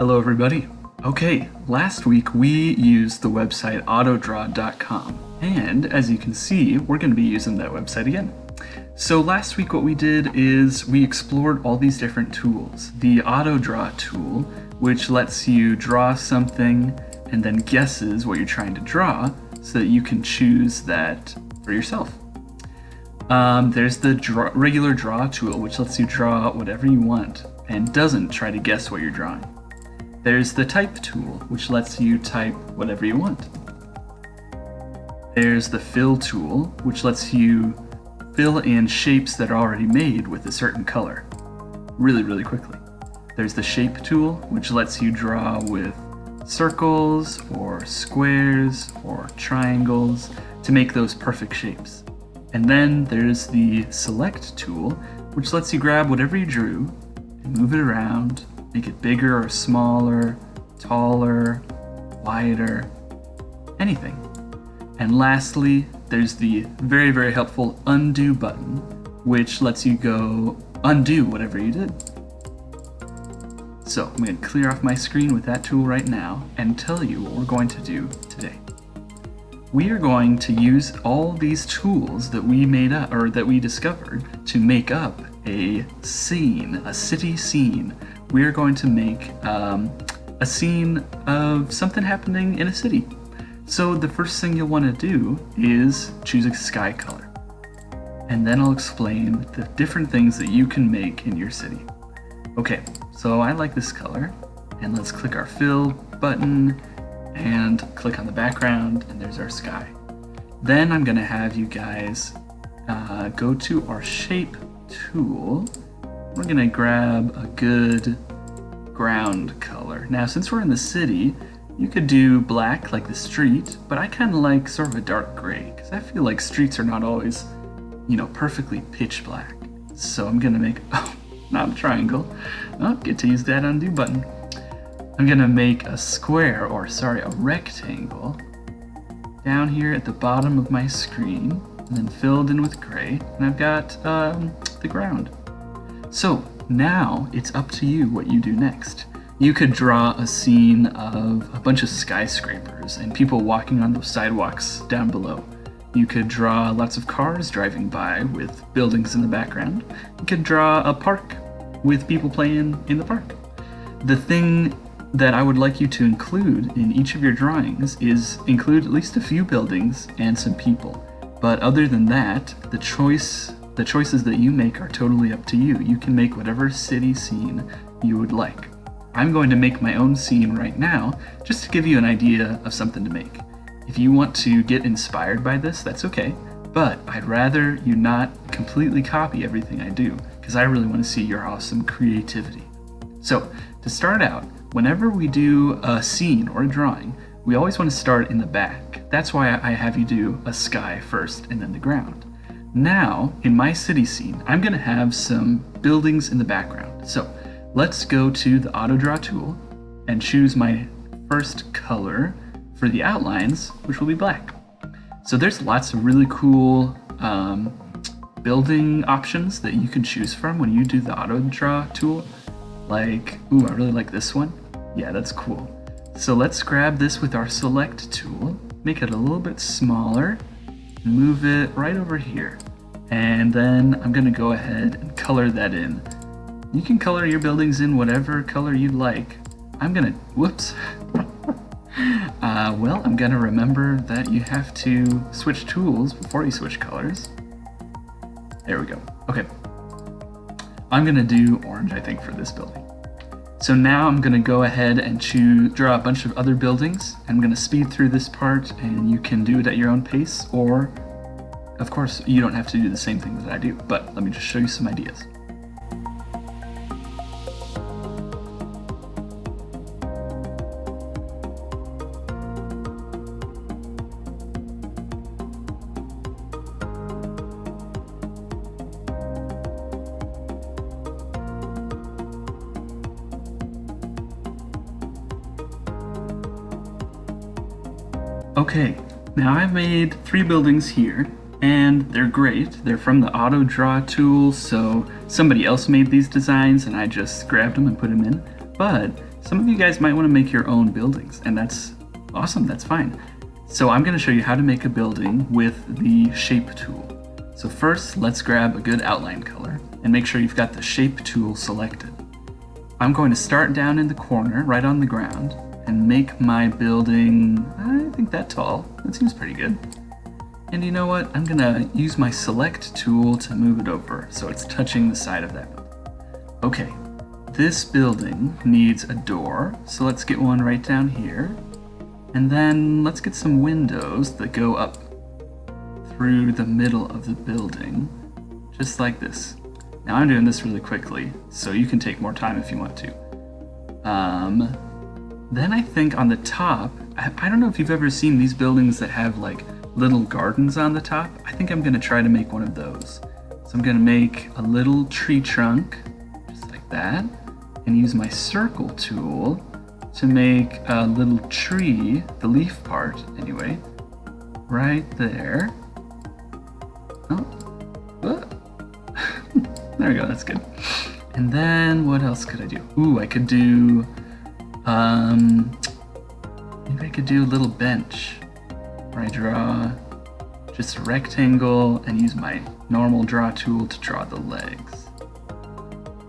Hello everybody. Okay, last week we used the website Autodraw.com, and as you can see, we're going to be using that website again. So last week what we did is we explored all these different tools. The Autodraw tool, which lets you draw something and then guesses what you're trying to draw so that you can choose that for yourself. There's the regular draw tool, which lets you draw whatever you want and doesn't try to guess what you're drawing. There's the type tool, which lets you type whatever you want. There's the fill tool, which lets you fill in shapes that are already made with a certain color really quickly. There's the shape tool, which lets you draw with circles or squares or triangles to make those perfect shapes. And then there's the select tool, which lets you grab whatever you drew and move it around, make it bigger or smaller, taller, wider, anything. And lastly, there's the very helpful undo button, which lets you go undo whatever you did. So I'm going to clear off my screen with that tool right now and tell you what we're going to do today. We are going to use all these tools that we made up, or that we discovered, to make up a scene, a city scene. We're going to make a scene of something happening in a city. So the first thing you'll want to do is choose a sky color. And then I'll explain the different things that you can make in your city. Okay, so I like this color, and let's click our fill button and click on the background, and there's our sky. Then I'm gonna have you guys go to our shape tool. We're gonna grab a good ground color. Now, since we're in the city, you could do black like the street, but I kind of like sort of a dark gray because I feel like streets are not always, perfectly pitch black. So I'm gonna make, not a triangle. Oh, get to use that undo button. I'm gonna make a square, a rectangle down here at the bottom of my screen, and then filled in with gray, and I've got the ground. So now it's up to you what you do next. You could draw a scene of a bunch of skyscrapers and people walking on those sidewalks down below. You could draw lots of cars driving by with buildings in the background. You could draw a park with people playing in the park. The thing that I would like you to include in each of your drawings is include at least a few buildings and some people. But other than that, the choices that you make are totally up to you. You can make whatever city scene you would like. I'm going to make my own scene right now, just to give you an idea of something to make. If you want to get inspired by this, that's okay, but I'd rather you not completely copy everything I do, because I really want to see your awesome creativity. So, to start out, whenever we do a scene or a drawing, we always want to start in the back. That's why I have you do a sky first and then the ground. Now, in my city scene, I'm going to have some buildings in the background. So, let's go to the Autodraw tool and choose my first color for the outlines, which will be black. So there's lots of really cool building options that you can choose from when you do the Autodraw tool. Like, ooh, I really like this one. Yeah, that's cool. So let's grab this with our select tool, make it a little bit smaller, move it right over here. And then I'm gonna go ahead and color that in. You can color your buildings in whatever color you'd like. I'm gonna remember that you have to switch tools before you switch colors. There we go. Okay. I'm gonna do orange, I think, for this building. So now I'm gonna go ahead and draw a bunch of other buildings. I'm gonna speed through this part, and you can do it at your own pace, or, of course, you don't have to do the same thing that I do, but let me just show you some ideas. Okay, now I've made 3 buildings here, and they're great. They're from the Autodraw tool, so somebody else made these designs and I just grabbed them and put them in. But some of you guys might want to make your own buildings, and that's awesome, that's fine. So I'm going to show you how to make a building with the shape tool. So first, let's grab a good outline color and make sure you've got the shape tool selected. I'm going to start down in the corner, right on the ground, and make my building, I think that tall. That seems pretty good. And you know what? I'm gonna use my select tool to move it over so it's touching the side of that building. Okay, this building needs a door, so let's get one right down here. And then let's get some windows that go up through the middle of the building, just like this. Now I'm doing this really quickly, so you can take more time if you want to. Then I think on the top, I don't know if you've ever seen these buildings that have like little gardens on the top. I think I'm gonna try to make one of those. So I'm gonna make a little tree trunk, just like that, and use my circle tool to make a little tree, the leaf part anyway, right there. Oh, there we go, that's good. And then what else could I do? Ooh, I could do, maybe I could do a little bench where I draw just a rectangle and use my normal draw tool to draw the legs.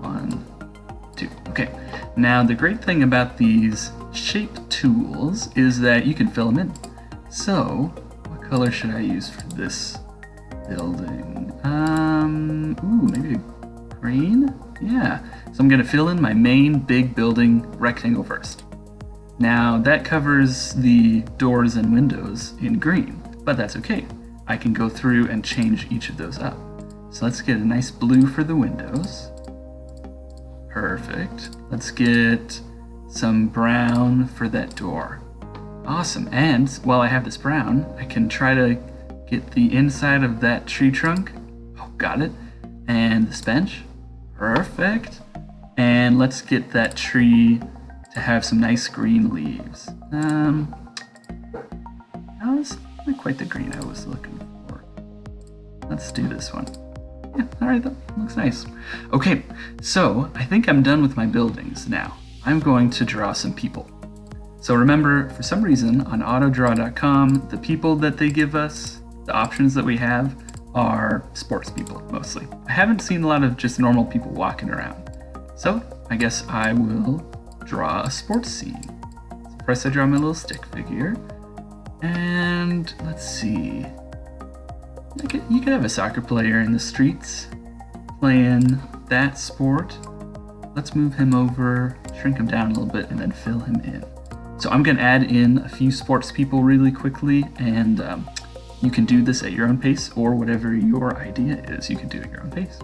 1, 2, okay. Now the great thing about these shape tools is that you can fill them in. So, what color should I use for this building? Ooh, maybe green? Yeah, so I'm gonna fill in my main big building rectangle first. Now that covers the doors and windows in green, but that's okay. I can go through and change each of those up. So let's get a nice blue for the windows. Perfect. Let's get some brown for that door. Awesome, and while I have this brown, I can try to get the inside of that tree trunk. Oh, got it. And this bench. Perfect. And let's get that tree to have some nice green leaves. That was not quite the green I was looking for. Let's do this one. Yeah, all right, that looks nice. Okay, so I think I'm done with my buildings now. I'm going to draw some people. So remember, for some reason on Autodraw.com, the people that they give us, the options that we have, are sports people, mostly. I haven't seen a lot of just normal people walking around. So I guess I will draw a sports scene. So first I draw my little stick figure. And let's see. You could have a soccer player in the streets playing that sport. Let's move him over, shrink him down a little bit, and then fill him in. So I'm gonna add in a few sports people really quickly, and you can do this at your own pace, or whatever your idea is, you can do it at your own pace.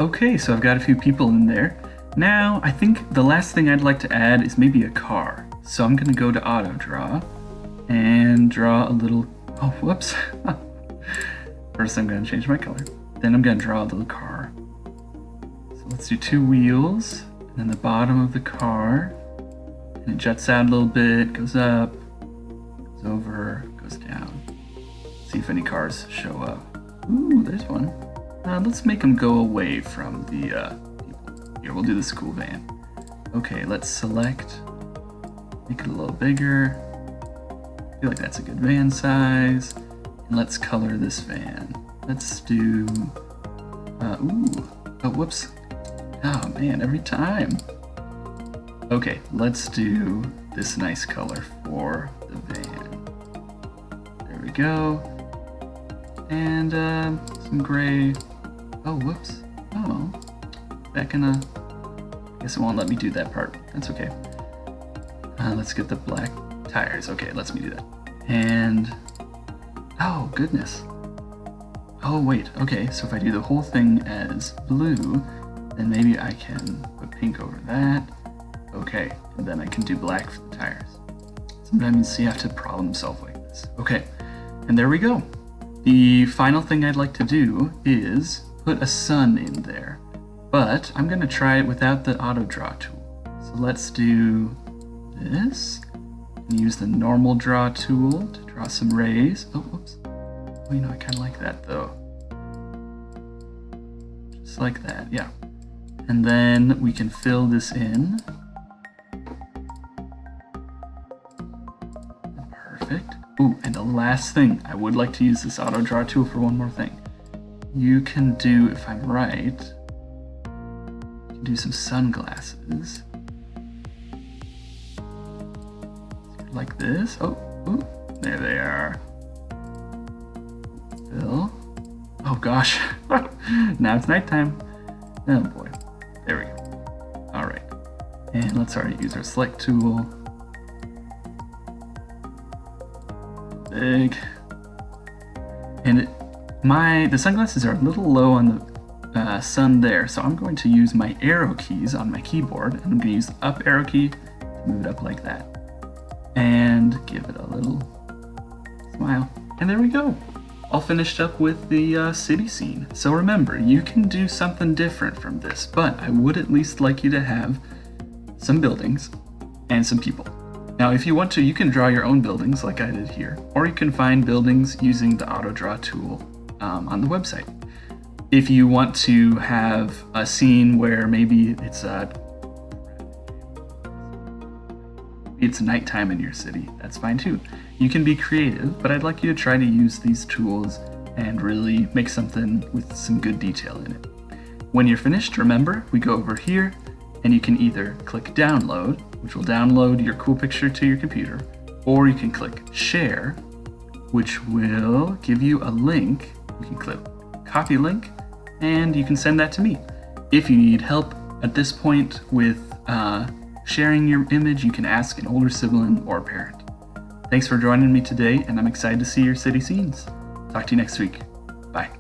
Okay, so I've got a few people in there. Now, I think the last thing I'd like to add is maybe a car. So I'm gonna go to Autodraw and draw a little, oh, whoops. First I'm gonna change my color. Then I'm gonna draw a little car. So let's do 2 wheels, and then the bottom of the car. And it juts out a little bit, goes up, goes over, goes down. See if any cars show up. Ooh, there's one. Let's make them go away from the people. Here, we'll do the school van. Okay, let's select, make it a little bigger. I feel like that's a good van size. And let's color this van. Let's do, oh, whoops. Oh man, every time. Okay, let's do this nice color for the van. There we go. And some gray. Oh, whoops. Oh, that gonna... I guess it won't let me do that part. That's okay. Let's get the black tires. Okay, it lets me do that. And... oh, goodness. Oh, wait. Okay, so if I do the whole thing as blue, then maybe I can put pink over that. Okay, and then I can do black for the tires. Sometimes you have to problem solve like this. Okay, and there we go. The final thing I'd like to do is put a sun in there, but I'm going to try it without the Autodraw tool. So let's do this, and use the normal draw tool to draw some rays. Oh, whoops. Oh, you know, I kind of like that though. Just like that, yeah. And then we can fill this in. Perfect. Ooh, and the last thing, I would like to use this Autodraw tool for one more thing. You can do, if I'm right, you can do some sunglasses. Like this. Oh, ooh, there they are. Fill. Oh gosh, now it's nighttime. Oh boy, there we go. All right, and let's already use our select tool. Big. And the sunglasses are a little low on the sun there, so I'm going to use my arrow keys on my keyboard, and I'm going to use the up arrow key to move it up like that. And give it a little smile. And there we go. All finished up with the city scene. So remember, you can do something different from this, but I would at least like you to have some buildings and some people. Now, if you want to, you can draw your own buildings like I did here, or you can find buildings using the Autodraw tool on the website. If you want to have a scene where maybe it's nighttime in your city, that's fine too. You can be creative, but I'd like you to try to use these tools and really make something with some good detail in it. When you're finished, remember, we go over here and you can either click download, which will download your cool picture to your computer, or you can click share, which will give you a link. You can click copy link and you can send that to me. If you need help at this point with sharing your image, you can ask an older sibling or parent. Thanks for joining me today, and I'm excited to see your city scenes. Talk to you next week. Bye.